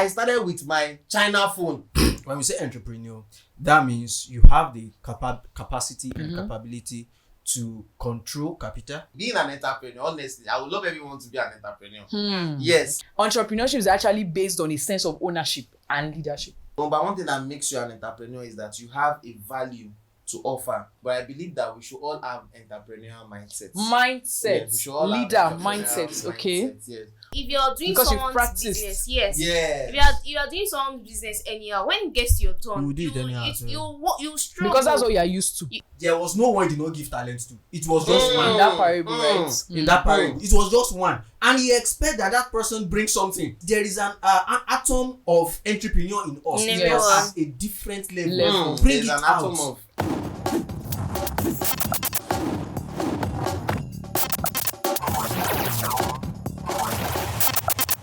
I started with my China phone. When we say entrepreneur, that means you have the capacity and capability to control capital. Being an entrepreneur, honestly, I would love everyone to be an entrepreneur. Yes. Entrepreneurship is actually based on a sense of ownership and leadership. Number one thing that makes you an entrepreneur is that you have a value to offer. But I believe that we should all have entrepreneurial mindsets. Mindset. Yes, leader have mindset. Okay. Yes. If you're doing Because you've someone's practiced. business, yes. Yes. If you're doing someone's business anyhow, when it gets to your turn, You do it anyhow, you struggle. Because that's what you are used to. There was no one he did not give talent to. It was just In one. that parable, right? In that parable, it was just one, and he expect that person brings something. There is an atom of entrepreneur in us. Yes. It was at a different level. Bring There's it an out. atom of.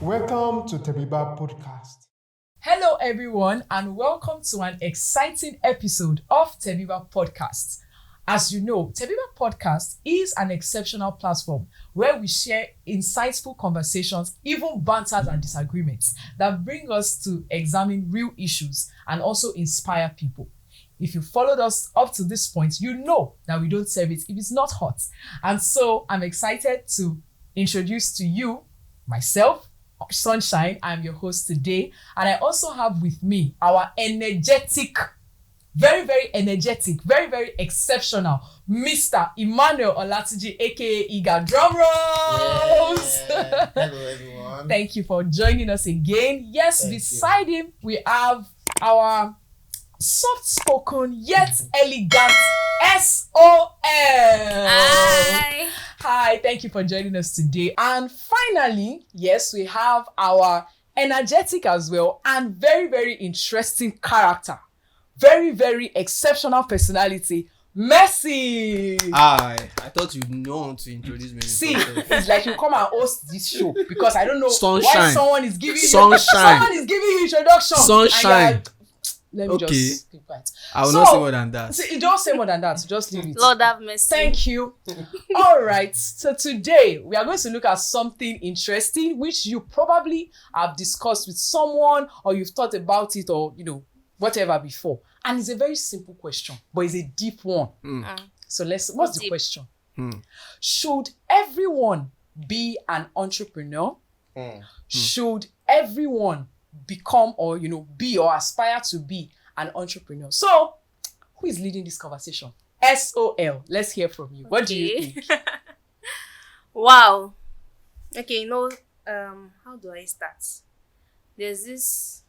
Welcome to Tebeba Podcast. Hello, everyone, and welcome to an exciting episode of Tebeba Podcast. As you know, Tebeba Podcast is an exceptional platform where we share insightful conversations, even banters and disagreements that bring us to examine real issues and also inspire people. If you followed us up to this point, you know that we don't serve it if it's not hot. And so I'm excited to introduce to you myself, Sunshine. I'm your host today, and I also have with me our energetic, very, very energetic, very, very exceptional Mr. Emmanuel Olatiji, aka Iga. Drum rolls! Yeah. Hello, everyone. Thank you for joining us again. Yes, Thank beside him, we have our soft-spoken yet elegant SOL. Hi, thank you for joining us today. And finally, yes, we have our energetic as well and very, very interesting character. Very, very exceptional personality, Mercy. I thought you'd know to introduce me. See, it's like you come and host this show because I don't know why Sunshine. someone is giving Sunshine. you introduction. Sunshine. Let me Okay. just keep quiet. I will not say more than that. See, don't say more than that. Just leave it. Lord have mercy. Thank you. All right. So today we are going to look at something interesting, which you probably have discussed with someone or you've thought about it or, whatever before. And it's a very simple question, but it's a deep one. So what's the Deep. question? Should everyone be an entrepreneur? Should everyone become or, be or aspire to be an entrepreneur? So, who is leading this conversation? SOL. Let's hear from you. What do you think? Wow. Okay, how do I start? There's this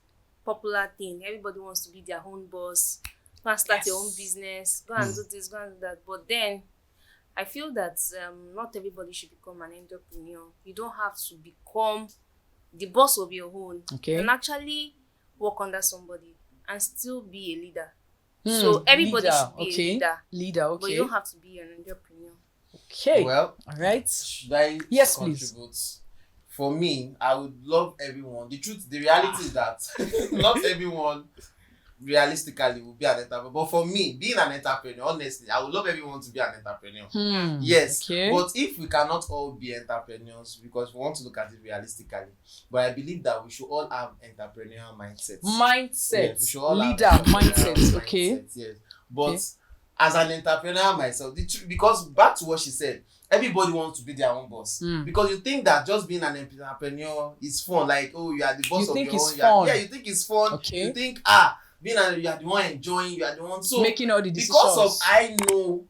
popular thing. Everybody wants to be their own boss. Go and start your own business. Go and do this, go and do that. But then, I feel that not everybody should become an entrepreneur. You don't have to become the boss of your own. Okay. You can actually work under somebody and still be a leader. So everybody Leader, should be a leader. Leader, okay. But you don't have to be an entrepreneur. Okay. Well, all right. should I Yes, contribute? For me, I would love everyone. The reality is that not everyone realistically will be an entrepreneur. But for me, being an entrepreneur, honestly, I would love everyone to be an entrepreneur. Yes. Okay. But if we cannot all be entrepreneurs, because we want to look at it realistically, but I believe that we should all have entrepreneurial mindsets. Mindset. Yes, we should all have Leader entrepreneurial mindset. Okay. mindsets, yes. But as an entrepreneur myself, because back to what she said, everybody wants to be their own boss. Because you think that just being an entrepreneur is fun. Like, oh, you are the boss You of think your it's own. fun. Yeah, you think it's fun. Okay. You think, you are the one enjoying, you are the one. So, Making all the decisions. because of I know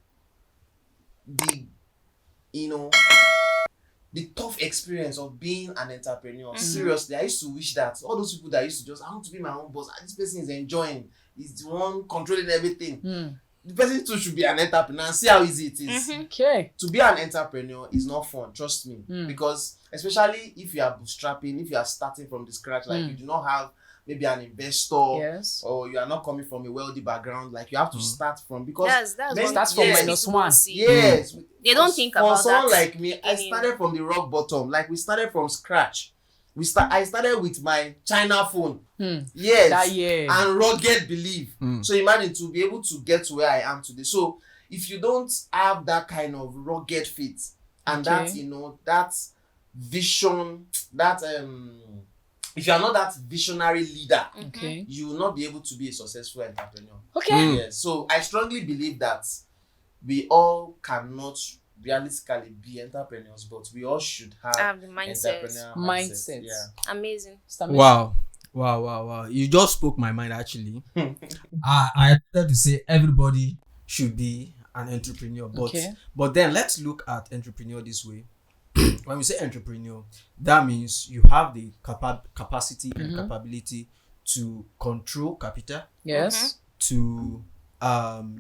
the tough experience of being an entrepreneur. Seriously, I used to wish that all those people that used to just, I want to be my own boss. This person is enjoying. He's the one controlling everything. The person too should be an entrepreneur and see how easy it is. Okay. To be an entrepreneur is not fun, trust me. Because especially if you are bootstrapping, if you are starting from the scratch, like you do not have maybe an investor, Yes. or you are not coming from a wealthy background, like you have to start from, because That's many- one Starts thing from most minus people one. see. yes, They don't think for about someone that. like me, I started from the rock bottom. Like we started from scratch. I started with my China phone. Yes. That year. And rugged belief. So imagine to be able to get to where I am today. So if you don't have that kind of rugged faith and Okay. that that vision, that if you are not that visionary leader, Okay. you will not be able to be a successful entrepreneur. Okay. Yes. So I strongly believe that we all cannot realistically be entrepreneurs, but we all should have Have the mindset. entrepreneurial Mindset. Yeah. Amazing. Wow. You just spoke my mind actually. I wanted to say everybody should be an entrepreneur, but then let's look at entrepreneur this way. When we say entrepreneur, that means you have the capacity and capability to control capital, Yes. to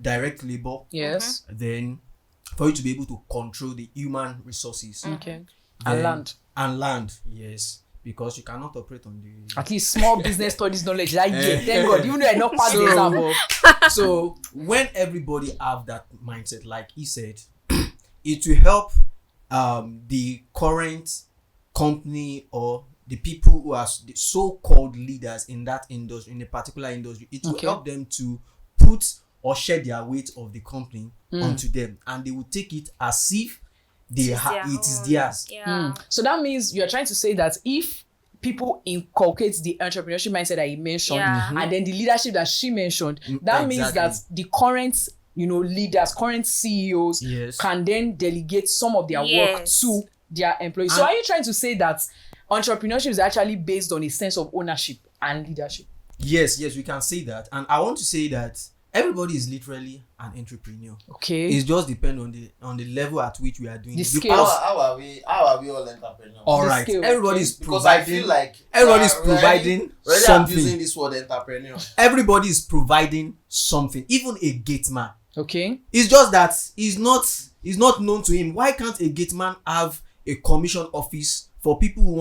direct labor, Yes. then for you to be able to control the human resources Okay. then- And land. Yes, because you cannot operate on the At least small business studies knowledge. Like, yeah, thank God. Even though I not pass the exam. So when everybody have that mindset, like he said, it will help the current company or the people who are the so-called leaders in that industry, in a particular industry. It will help them to put or share their weight of the company onto them, and they will take it as if it is theirs. Yeah. So that means you're trying to say that if people inculcate the entrepreneurship mindset that he mentioned, and then the leadership that she mentioned, that means that the current leaders, current CEOs can then delegate some of their work to their employees. So are you trying to say that entrepreneurship is actually based on a sense of ownership and leadership? Yes, we can say that. And I want to say that everybody is literally an entrepreneur. Okay. It just depends on the level at which we are doing The it. scale. How are we all entrepreneurs? All The right. scale. Everybody is Because I providing. feel like Everybody is we're providing already something. abusing this word entrepreneur. Everybody is providing something. Even a gate man. Okay. It's just that he's not known to him. Why can't a gate man have a commission office for people who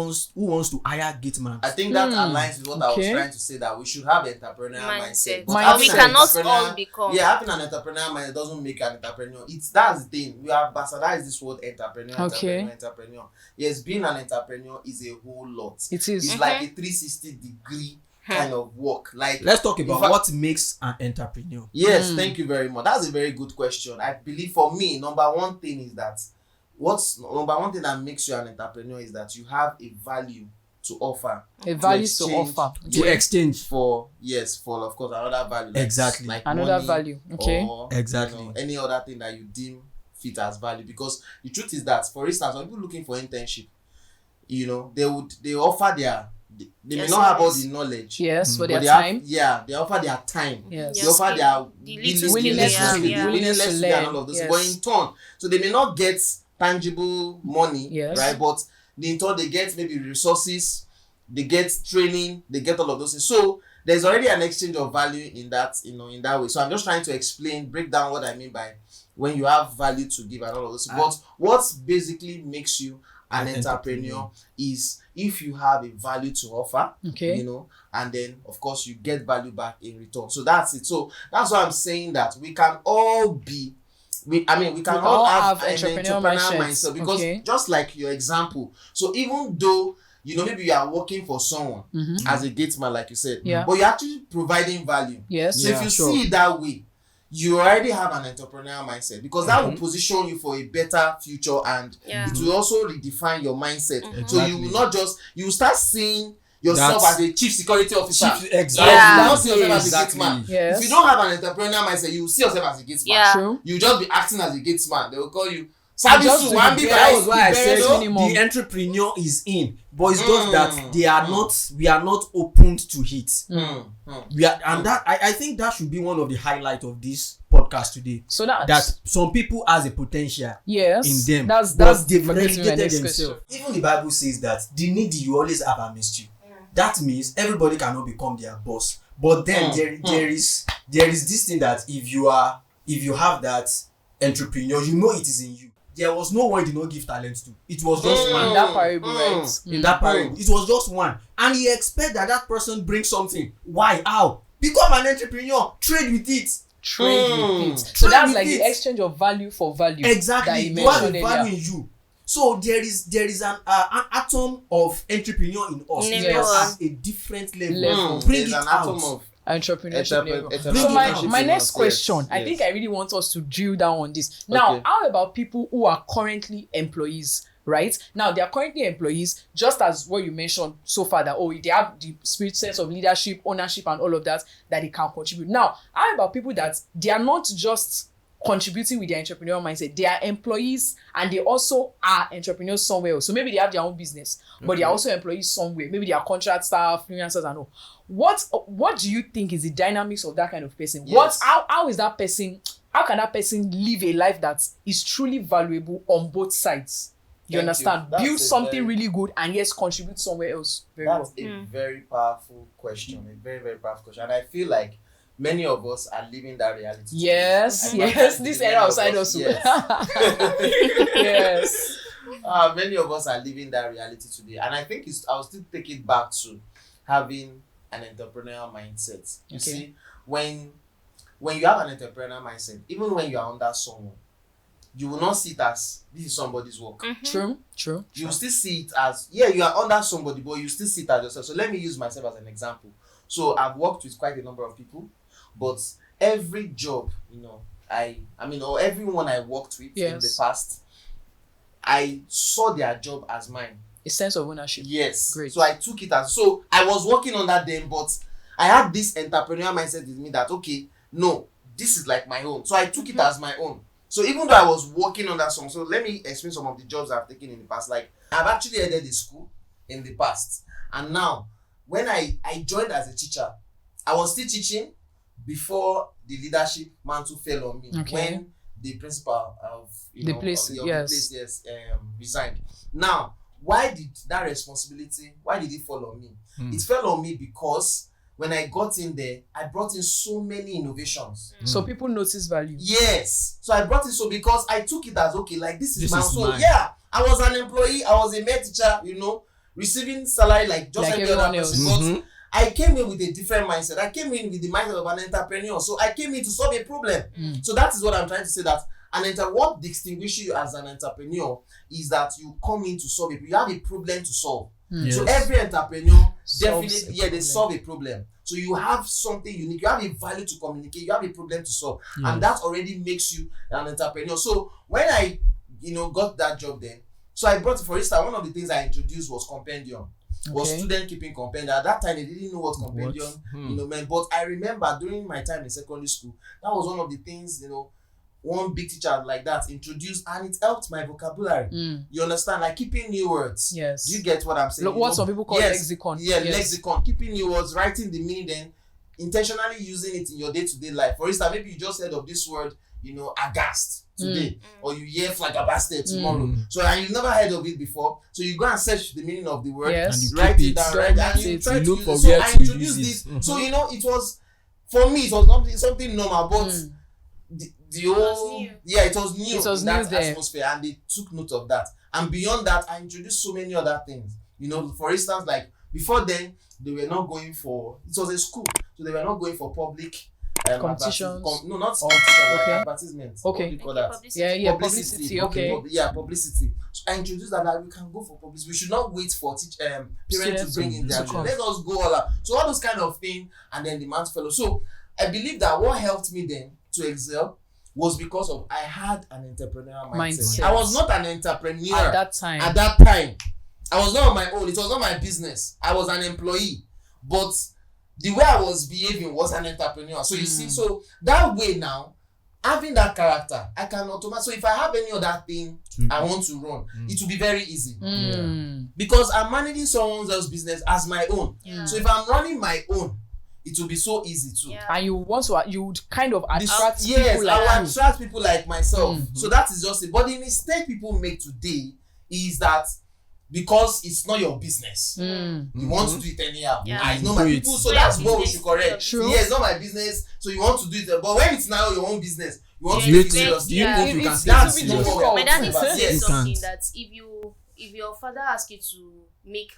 wants to hire gate man? I think that aligns with what I was Okay. trying to say, that we should have entrepreneurial mindset. But Mindset. having We an cannot entrepreneurial- all become. Yeah, having an entrepreneurial mindset doesn't make an entrepreneur. That's the thing. We have bastardized this word entrepreneur. Yes, being an entrepreneur is a whole lot. It is. It's like a 360-degree kind of work. Like, Let's talk about in fact- what makes an entrepreneur. yes, thank you very much. That's a very good question. I believe for me, number one thing that makes you an entrepreneur is that you have a value to offer. A value to exchange- offer. To exchange. for of course another value. Like, Exactly. Like Another money value. Okay. Or, Exactly. any other thing that you deem fit as value. Because the truth is that, for instance, when people looking for internship, they offer they may not have all the knowledge. Yes, for but their they time. they offer their time. Yes. They offer their willingness to and learn. all of those. Yes. But in turn, so they may not get tangible money, Yes. right? But in turn, they get maybe resources, they get training, they get all of those things. So there's already an exchange of value in that, in that way. So I'm just trying to break down what I mean by when you have value to give and all of those. But what basically makes you an entrepreneur is if you have a value to offer, Okay. and then of course you get value back in return. So that's it. So that's why I'm saying that we can all be, we can all have an entrepreneurial mindset, because just like your example. So even though maybe you are working for someone as a gate man, like you said, but you're actually providing value. Yes. So if you see it that way, you already have an entrepreneurial mindset, because that will position you for a better future, and it will also redefine your mindset. So you will not you will start seeing yourself as a chief security officer. Exactly. You will not see yourself as a gate man. Yes. If you don't have an entrepreneurial mindset, you will see yourself as a gate man. Yeah. True. You will just be acting as a gate man. They will call you Just Sabisu to Wambi be That was by. why I said barest minimum. the entrepreneur is in, but it's just that we are not opened to it. We are, and that I think that should be one of the highlights of this podcast today. So That some people has a potential yes, in them, That's but they've forgetting my relegated next themselves. question. Even the Bible says that the needy you always have amidst you. That means everybody cannot become their boss. But then there is this thing that if you have that entrepreneur, it is in you. There was no one he did not give talent to. It was just one. In that parable, right? In that parable, it was just one, and he expect that person brings something. Why? How? Become an entrepreneur. Trade with it. Trade with it. So Trade that's with like it. the exchange of value for value. Exactly. That you You have mentioned a value earlier. in you. So there is an atom of entrepreneur in us. In It everyone. has a different level. Bring There's it an out. atom of Entrepreneurship level. entrepreneurship So in my us, next yes, question, I yes. think I really want us to drill down on this. Now, Okay. how about people who are currently employees, right? Now they are currently employees, just as what you mentioned so far, that they have the spirit, sense of leadership, ownership, and all of that they can contribute. Now, how about people that they are not just contributing with their entrepreneurial mindset, they are employees and they also are entrepreneurs somewhere else. So maybe they have their own business, but they are also employees somewhere. Maybe they are contract staff, freelancers, and all. What do you think is the dynamics of that kind of person? Yes. How is that person? How can that person live a life that is truly valuable on both sides? You understand? That's Build a something very- really good and yes, contribute somewhere else. Very That's well. a very powerful question. A very, very powerful question. And I feel like many of us are living that reality. today. Yes, And yes. many This of era us- outside also. Yes. Yes. Many of us are living that reality today. And I think I'll still take it back to having an entrepreneurial mindset. You Okay. see, when you have an entrepreneurial mindset, even when you are under someone, you will not see it as this is somebody's work. True. You will still see it as, you are under somebody, but you still see it as yourself. So let me use myself as an example. So I've worked with quite a number of people, but every job, or everyone I worked with in the Yes. past, I saw their job as mine. A sense of ownership. Yes. Great. So I took it as, so I was working under them, but I had this entrepreneurial mindset in me that, okay, no, this is like my own. So I took it as my own. So even though I was working under some, so let me explain some of the jobs I've taken in the past. Like, I've actually headed a school in the past. And now, when I joined as a teacher, I was still teaching before the leadership mantle fell on me. Okay. When the principal of The place, yes. resigned. Now, why did that responsibility, why did it fall on me? It fell on me because when I got in there, I brought in so many innovations. So people notice value. Yes. So I brought it because I took it as, okay, like this is This my is so mine. yeah, I was an employee, I was a male teacher, receiving salary like just Like every other everyone person. else. But I came in with a different mindset. I came in with the mindset of an entrepreneur. So I came in to solve a problem. So that is what I'm trying to say, that what distinguishes you as an entrepreneur is that you come in to solve it. You have a problem to solve. So every entrepreneur Solves definitely, a they problem. solve a problem. So you have something unique. You have a value to communicate. You have a problem to solve, and that already makes you an entrepreneur. So when I, got that job then, so I brought, for instance, one of the things I introduced was compendium. Was Okay. student keeping compendium. At that time, they didn't know what compendium, meant. But I remember during my time in secondary school, that was one of the things, one big teacher like that introduced, and it helped my vocabulary. You understand? Like keeping new words. Yes. Do you get what I'm saying? Look, what some people call lexicon. Yeah, Yes. lexicon. Keeping new words, writing the meaning, then intentionally using it in your day-to-day life. For instance, maybe you just heard of this word, aghast today, or you hear flabbergasted tomorrow. So and you've never heard of it before. So you go and search the meaning of the word, Yes. And you write keep it it. down, Document and you it. try You to look use for it. So where I to introduced use this. it. So it was, for me, it was something normal, but the whole new. it was new It was in that new there. atmosphere, and they took note of that. And beyond that, I introduced so many other things. For instance, like before then, they were not going for, it was a school, so they were not going for public Competitions? no, not competition, okay. like advertisements. Okay. What do you call that? Publicity. Yeah, publicity. Okay. Publicity. So I introduced that we can go for publicity. We should not wait for parents Students to bring in their to children. come. Let us go all out. So all those kind of things, and then the man's fellow. So I believe that what helped me then to excel was because of I had an entrepreneurial mindset. Mindset. I was not an entrepreneur At that time. At that time. I was not on my own. It was not my business. I was an employee. But the way I was behaving was an entrepreneur. So you see, so that way now, having that character, I can automatically. So if I have any other thing I want to run, it will be very easy. Because I'm managing someone else's business as my own. Yeah. So if I'm running my own, it will be so easy too. Yeah. And you would kind of attract Yes, people I like will you. attract people like myself. So that is just it. But the mistake people make today is that because it's not your business, you want to do it anyhow. Yeah. It's not my Do it. people, so So that's your what we business, should correct. True. Yeah, it's not my business, so you want to do it. But when it's now your own business, you want to Yeah, take it you seriously. Do you Yeah. think you can It's- take that's it it's no seriously? difficult. My daddy Yes. said You something can't. that if your father asks you to make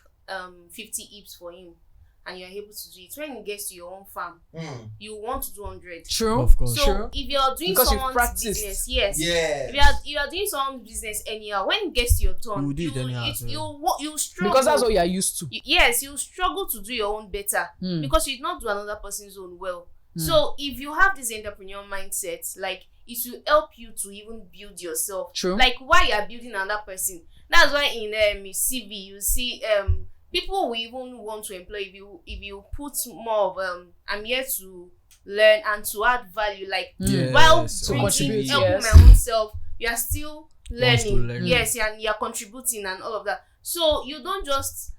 50 hips for him and you're able to do it, when it gets to your own farm, you want to do 100. True. Of course. So True. if you're doing Because you've someone's practiced. business, yes. Yeah. If you are doing someone's business anyhow, when it gets to your turn, You will do it anyhow, so- you struggle. Because that's what you are used to. Yes, you struggle to do your own better because you did not do another person's own well. So if you have this entrepreneurial mindset, like it will help you to even build yourself. True. Like while you are building another person. That's why in CV you see people will even want to employ if you put more of I'm here to learn and to add value, like while contribute, helping my own self, you are still learning. learn. Yes, and you're contributing and all of that. So you don't just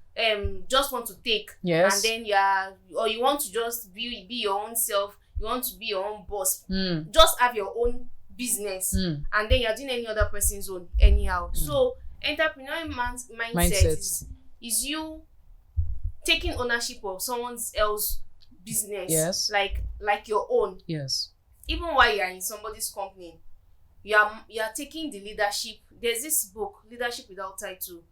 want to take, Yes. and then you want to just be your own self. You want to be your own boss. Just have your own business, and then you're doing any other person's own anyhow. So entrepreneurial mindset is you taking ownership of someone else's business. Yes. Like your own. Yes. Even while you're in somebody's company, you are taking the leadership. There's this book, Leadership Without Title,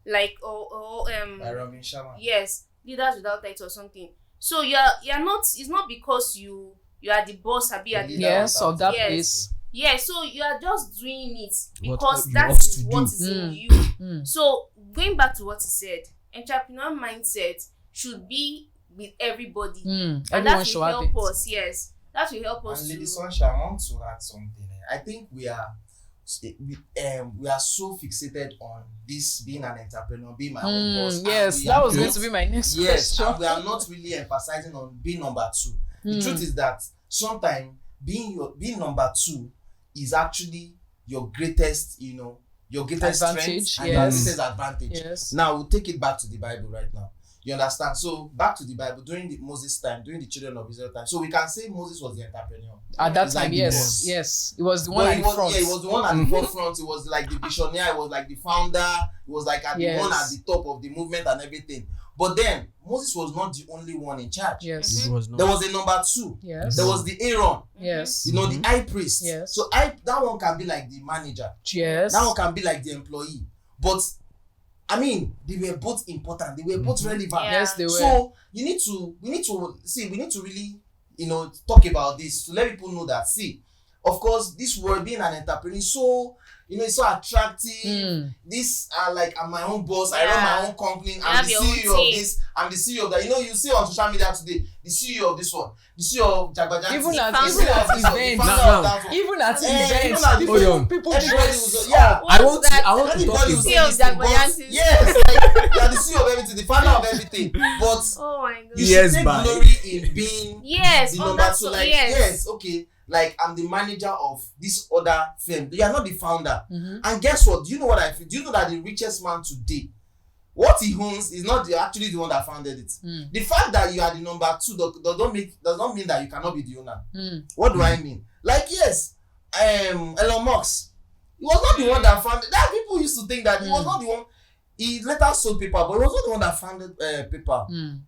like By Robin Sharma. yes, Leaders Without Title or something. So you're not. It's not because you are the boss, Abi, at the Yes, of that Yes. place. Yeah, so you are just doing it What because you that ought is to what do. is in you. So going back to what he said, entrepreneurial mindset should be with everybody, and Everyone that should will have help it. us. Yes, that will help us And Lady to. Sunshine, I want to add something. I think we are so fixated on this being an entrepreneur, being my own boss. and Yes, we that are was going not- to be my next Yes, question. and we are not really emphasizing on being number two. The truth is that sometimes being number two is actually your greatest, your greatest Advantage, strength and your yes. greatest advantage. Yes. Now we'll take it back to the Bible right now. You understand? So back to the Bible during the Moses time, during the children of Israel time. So we can say Moses was the entrepreneur. At that He's time, like the yes, boss. yes, it was the one But at he the was, front. yeah, he was the one at the forefront. It was like the visionary. It was like the founder. It was like the Yes. one at the top of the movement and everything. But then Moses was not the only one in charge. Yes, It was not. There was a number two. yes, There was the Aaron. yes, The high priest. Yes. So that one can be like the manager. yes. That one can be like the employee. But I mean, they were both important. They were both relevant. Yeah. Yes, they were. So we need to really, talk about this to let people know that, see, of course, this word being an entrepreneur is so, it's so attractive. This like I'm my own boss. I run my own company. I'm have the your own CEO of team. this. I'm the CEO of that. You see on social media today, the CEO of this one, the CEO of Jagbajanti, Even the at CEO of this one, the events. founder Now, of that one. Even at Even events, at the Hold on. people Everybody dress. was yeah. I What's want to that? talk Everybody about was CEO of saying this thing, but Jagbajanti. yes, like you are the CEO of everything, the founder of everything. But Oh my god. you Yes, should take bye. glory in being Yes. the Oh, number that's two. so, Like yes, okay. Like I'm the manager of this other firm. You are not the founder. And guess what? Do you know what I feel? Do you know that the richest man today, what he owns is not actually the one that founded it. The fact that you are the number two does not mean that you cannot be the owner. What do I mean? Like yes, Elon Musk, he was not the one that founded. That people used to think that he was not the one. He later sold PayPal, but he was not the one that founded PayPal.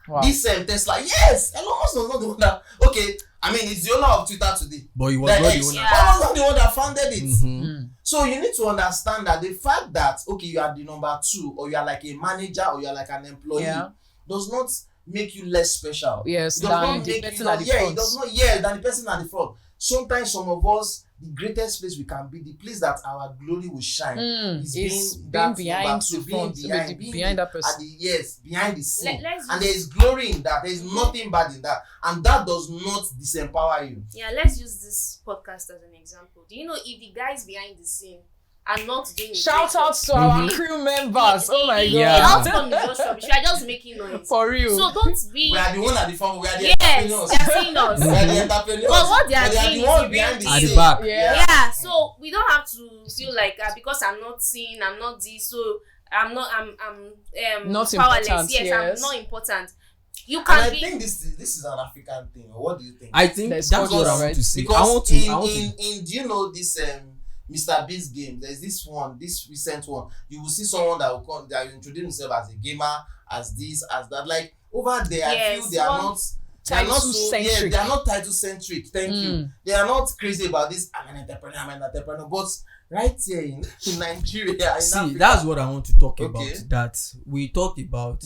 Wow. This Tesla, yes, Elon Musk was not the one that. Okay, I mean, he's the owner of Twitter today. But he was The not X, the owner. but he was not the one that founded it. Mhm. So you need to understand that the fact that okay, you are the number two, or you are like a manager, or you are like an employee, Yeah. does not make you less special. Yes, It does than not the make person you, at the yeah, front. it does not. Yeah, than the person at the front. Sometimes some of us, the greatest place we can be, the place that our glory will shine, is It's being being that behind number the two, front, behind that person. behind the scene. Let's And there is glory in that. There is nothing bad in that, and that does not disempower you. Yeah, let's use this podcast as an example. Do you know if the guys behind the scene are not doing it? Shout out to our crew members. Oh my god. Yeah. The outcome is just rubbish. We are just making noise. For real. So don't be. We are the one at the front. We are the Yes, entrepreneurs. they are seeing us. We are the entrepreneurs. But what they are But they are doing the is ones the behind the real At the scene. back. Yeah. Yeah, so we don't have to feel like because I'm not seen, I'm not this, so I'm Not powerless. important, Yes, yes. I'm not important. You And can I be. think this is an African thing. Or what do you think? I think There's that's what I culture, want to say. I Because want to. in do you know this Mr. Beast game? There's this recent one. You will see someone that will come, that will introduce himself as a gamer, as this, as that. Like over there, I Yes, feel they are not. They are not so, yeah, Title-centric. they are not title centric. Thank you. They are not crazy about this. I'm an entrepreneur. But right here in Nigeria, in See, Africa, that's what I want to talk Okay. about. That we talked about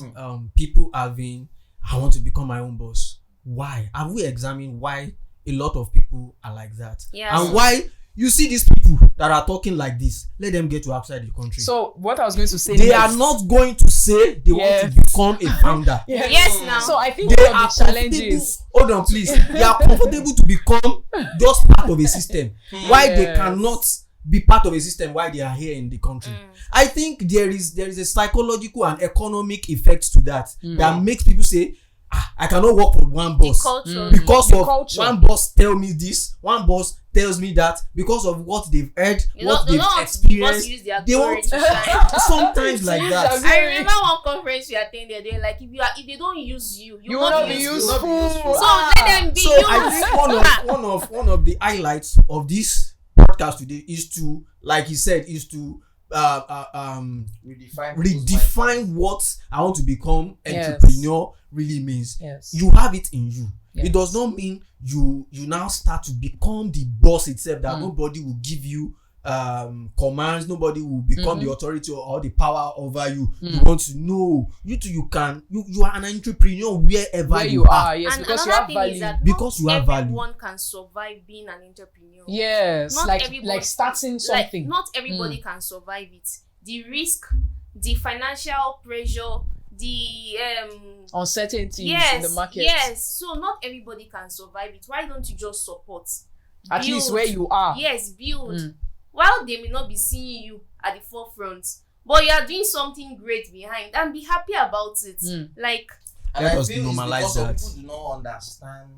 people having, I want to become my own boss. Why? Have we examined why a lot of people are like that? Yeah. And why you see these people that are talking like this, let them get to outside the country. So what I was going to say They next, are not going to say they want to become a founder. Yes, now. So I think They one are of the challenges. Hold on, please. They are comfortable to become just part of a system. Why they Yes. cannot be part of a system while they are here in the country. I think there is a psychological and economic effect to that that makes people say, I cannot work for one boss because The of culture. one boss tell me this, one boss tells me that, because of what they've heard, what they've experienced. They want to shine. sometimes like that. I remember one conference we attended. They're like, if they don't use you, You will not be useful. So let them be So used. I think one of the highlights of this podcast today is to, like he said, is to redefine what I want to become entrepreneur really means. Yes. You have it in you. Yes. It does not mean you now start to become the boss itself, that nobody will give you commands, nobody will become the authority or the power over you. You want to know, you are an entrepreneur wherever you are. Yes, And because you another have thing value. is that Because you have value. everyone can survive being an entrepreneur. Yes, Not like everybody- starting something. Not everybody can survive it. The risk, the financial pressure, the Uncertainties in the market. Yes, so not everybody can survive it. Why don't you just support? At Build. least where you are. Yes, build. While they may not be seeing you at the forefront, but you are doing something great behind, and be happy about it. Like, And Let I us feel it's normalize because that. some people do not understand,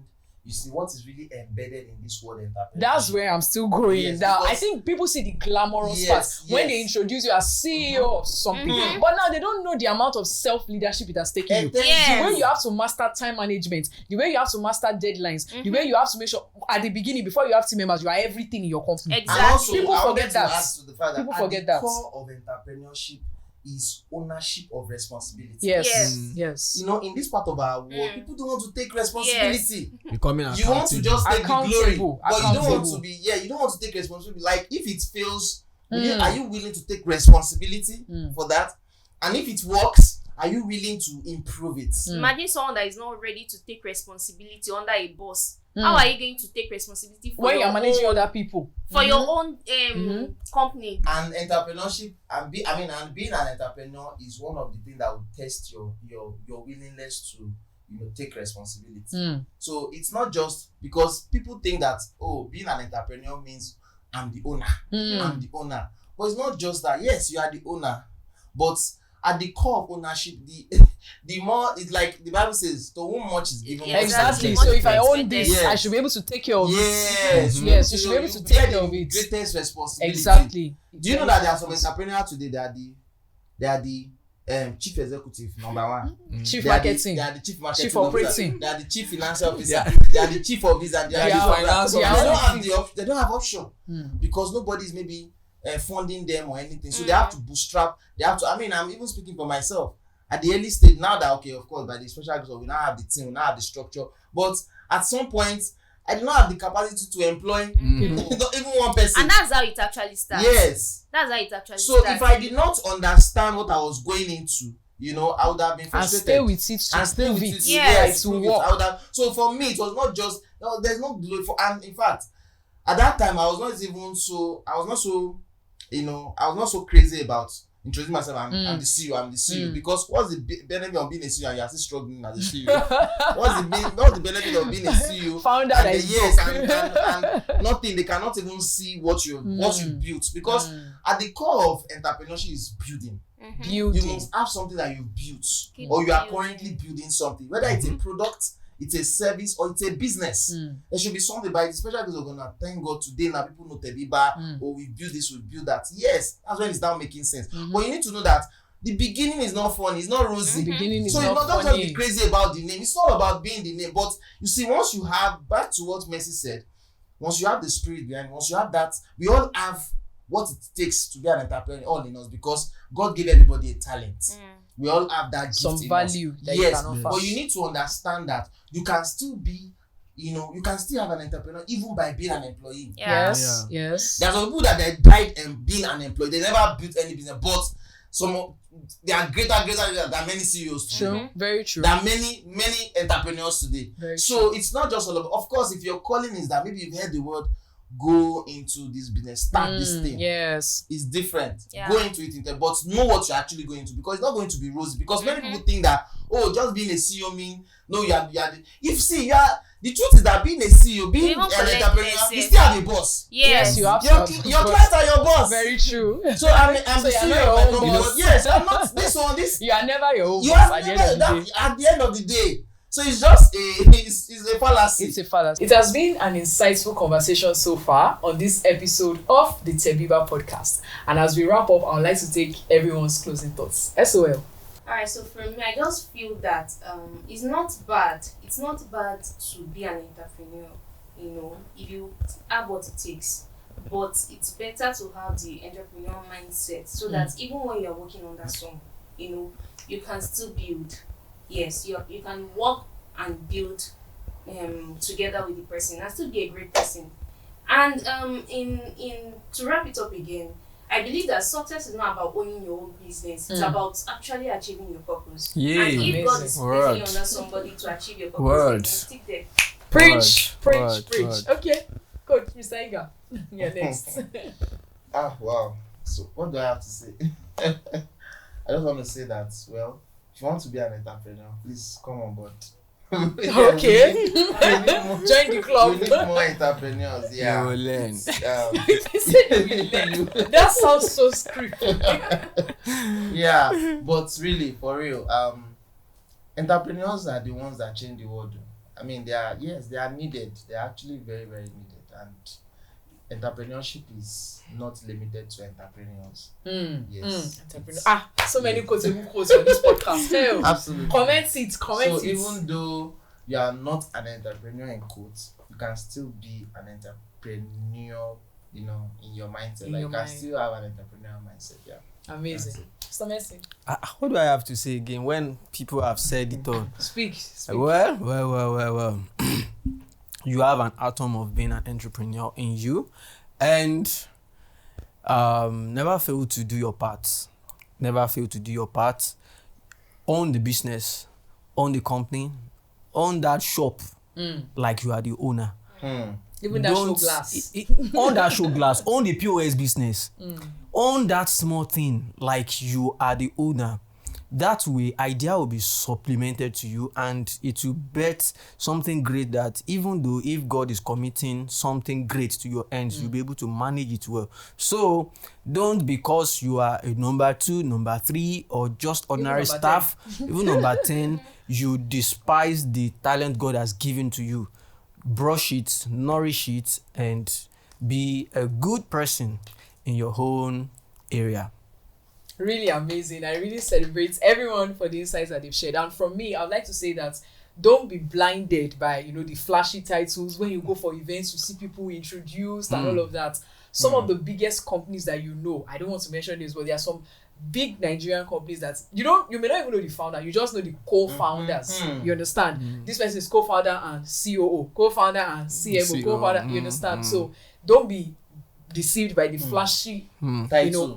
you see, what is really embedded in this word entrepreneurship. That's where I'm still going. Yes, That I because- think people see the glamorous Yes, part when yes. they introduce you as CEO of something, but now they don't know the amount of self-leadership it has taken you. Yes. The way you have to master time management, the way you have to master deadlines, the way you have to make sure at the beginning, before you have team members, you are everything in your company. Exactly. And also, People I forget wanted to that. add to the fact that People at forget the that. core of entrepreneurship is ownership of responsibility. Yes. Yes. Yes. You know, in this part of our world, people don't want to take responsibility. Becoming You want to just take the glory, Accountable. but you don't want Accountable. to be. Yeah, you don't want to take responsibility. Like if it fails, are you willing to take responsibility for that? And if it works, are you willing to improve it? imagine someone that is not ready to take responsibility under a boss. How are you going to take responsibility for When your you're managing own, other people. for your own company? And entrepreneurship and being an entrepreneur is one of the things that will test your willingness to take responsibility. So it's not just because people think that being an entrepreneur means I'm the owner. I'm the owner. But it's not just that. Yes, you are the owner, but at the core of ownership, the more, it's like the Bible says, to whom much is given. much is Exactly. given. So if I own this, Yes. I should be able to take care of it. Yes, Yes, you should be able to take care of it. Greatest responsibility. Exactly. Do you know that there are some entrepreneurs today that they are the chief executive number one, Chief they are marketing. they are the chief marketing, Chief operating. officer, they are the chief financial officer, Yeah. they are the chief of this and they are They the are chief of that. So finance they don't have option because nobody is maybe funding them or anything. So they have to bootstrap. They have to. I mean, I'm even speaking for myself. At the early stage, now that of course, by the special grace, we now have the team, we now have the structure. But at some point, I do not have the capacity to employ even one person. And that's how it actually starts. Yes. That's how it actually So starts. if I did not understand what I was going into, I would have been And frustrated. stay with it to And stay prove with it. it. Yes, to prove it. work. I would have, so for me, it was not just there's no glory for. And in fact, at that time, I was not so crazy about introducing myself. I'm the CEO. I'm the CEO. Because what's the benefit of being a CEO and you're still struggling as a CEO? what's the benefit of being a CEO? Found out And that yes, and nothing. They cannot even see what you built, because at the core of entrepreneurship is building. You building. must have something that you built, Keep or you are building. currently building something, whether it's a product, it's a service, or it's a business. There should be something. By the special case, we're gonna thank God today. Now people know Tebeba, or we build this, we build that. Yes, that's when it's now making sense. But you need to know that the beginning is not fun. It's not rosy. The beginning is So not don't just be funny. crazy about the name. It's not about being the name. But you see, once you have, back to what Mercy said, once you have the spirit behind, once you have that, we all have what it takes to be an entrepreneur, all in us, because God gave everybody a talent. We all have that gift Some in value us. that you Yes, can offer. but you need to understand that you can still be, you can still have an entrepreneur even by being an employee. Yes. Yes. There are some people that they died and being an employee. They never built any business, but they are greater than many CEOs today. True. Very true. There are many entrepreneurs today. Very So it's not just all about. Of course, if your calling is that maybe you've heard the word, go into this business, start this thing. Yes. It's different. Yeah. Go into it, but know what you're actually going to, because it's not going to be rosy. Because many people think that just being a CEO mean no, you are. If see, The truth is that being a CEO, being even an collect entrepreneur, less, you yes. still have a boss. Yes. you have Your, to. your clients are your boss. Very true. So I'm So the you're CEO not your of my own company. boss. But yes, I'm not this one. This You are never your own you boss have at the end never of the that day. at the end of the day. So it's just it's a fallacy. It's a fallacy. It has been an insightful conversation so far on this episode of the Tebeba Podcast. And as we wrap up, I would like to take everyone's closing thoughts. SOL. Alright, so for me, I just feel that it's not bad. It's not bad to be an entrepreneur, you know, if you have what it takes. But it's better to have the entrepreneur mindset so that even when you're working under someone, you know, you can still build. Yes, you can work and build together with the person and still be a great person. And in to wrap it up again, I believe that success is not about owning your own business. It's about actually achieving your purpose. Yeah. And if God is Word. placing you under somebody to achieve your purpose, Word. then you stick there. Preach, preach, Word, preach. word. Okay, Coach, Mr. Iga. You're next. Ah, wow. So what do I have to say? I just want to say that, well, if you want to be an entrepreneur, please come on board. Okay. We need more- Join the club. We need more entrepreneurs. You Yeah. will learn. He said you will learn. That sounds so scripted. Yeah, but really, for real, entrepreneurs are the ones that change the world. I mean, they are needed. They are actually very, very needed. And entrepreneurship is not limited to entrepreneurs. Yes. Entrepreneur. So many quotable quotes on this podcast. Hell. Absolutely. Comment it. So It. even though you are not an entrepreneur in quotes, you can still be an entrepreneur, you know, in your mindset. In Like your you can mind. still have an entrepreneurial mindset. Yeah. Amazing. Mr. Messi, What do I have to say again when people have said it all? speak. Well. You have an atom of being an entrepreneur in you, and never fail to do your part. Never fail to do your part. Own the business, own the company, own that shop like you are the owner. Even that show Don't- glass. Own that show glass. Own the POS business. Own that small thing like you are the owner. That way, idea will be supplemented to you, and it will bet something great that even though if God is committing something great to your ends, you'll be able to manage it well. So don't, because you are a number 2, number 3, or just ordinary number staff, even number 10, you despise the talent God has given to you. Brush it, nourish it, and be a good person in your own area. Really amazing. I really celebrate everyone for the insights that they've shared. And from me, I would like to say that don't be blinded by, you know, the flashy titles. When you go for events, you see people introduced and all of that. Some of the biggest companies that you know, I don't want to mention this, but there are some big Nigerian companies that you may not even know the founder, you just know the co-founders. You understand? This person is co-founder and COO, co-founder and CMO, co-founder, you understand? So don't be deceived by the flashy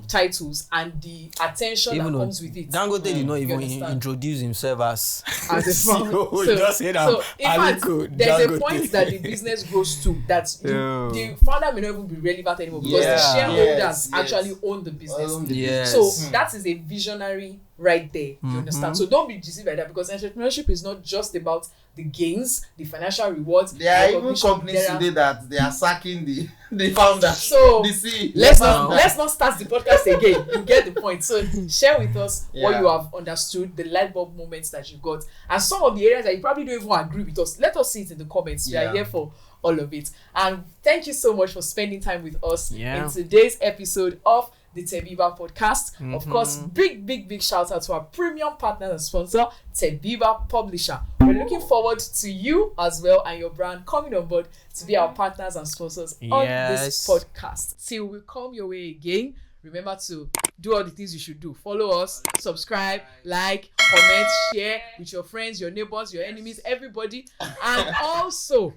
titles and the attention Even that though comes with it. Dangote did not You even understand? introduce himself as As a CEO. founder. He just said, so in fact, Aliko there's a Dangote. point that the business grows to that Yeah. the founder may not even be relevant anymore because the Yeah. shareholders Yes. actually own the business. Yes. So that is a visionary right there. You understand? So don't be deceived by that, because entrepreneurship is not just about the gains, the financial rewards. There are even recognition. companies There are- today that they are sacking the founder. So, the CEO. let's not start the podcast again. You get the point. So share with us what Yeah. you have understood, the light bulb moments that you got, and some of the areas that you probably don't even agree with us. Let us see it in the comments. We are Yeah. here for all of it. And thank you so much for spending time with us Yeah. in today's episode of the Tebeba Podcast. Of course, big shout out to our premium partner and sponsor, Tebeba Publisher. We're looking forward to you as well and your brand coming on board to be our partners and sponsors on this Yes. podcast. Till we come your way again, remember to do all the things you should do. Follow us, subscribe, like, comment, share with your friends, your neighbors, your enemies, everybody. And also,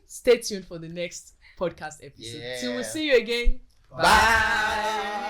stay tuned for the next podcast episode. Yeah. Till we see you again. Bye.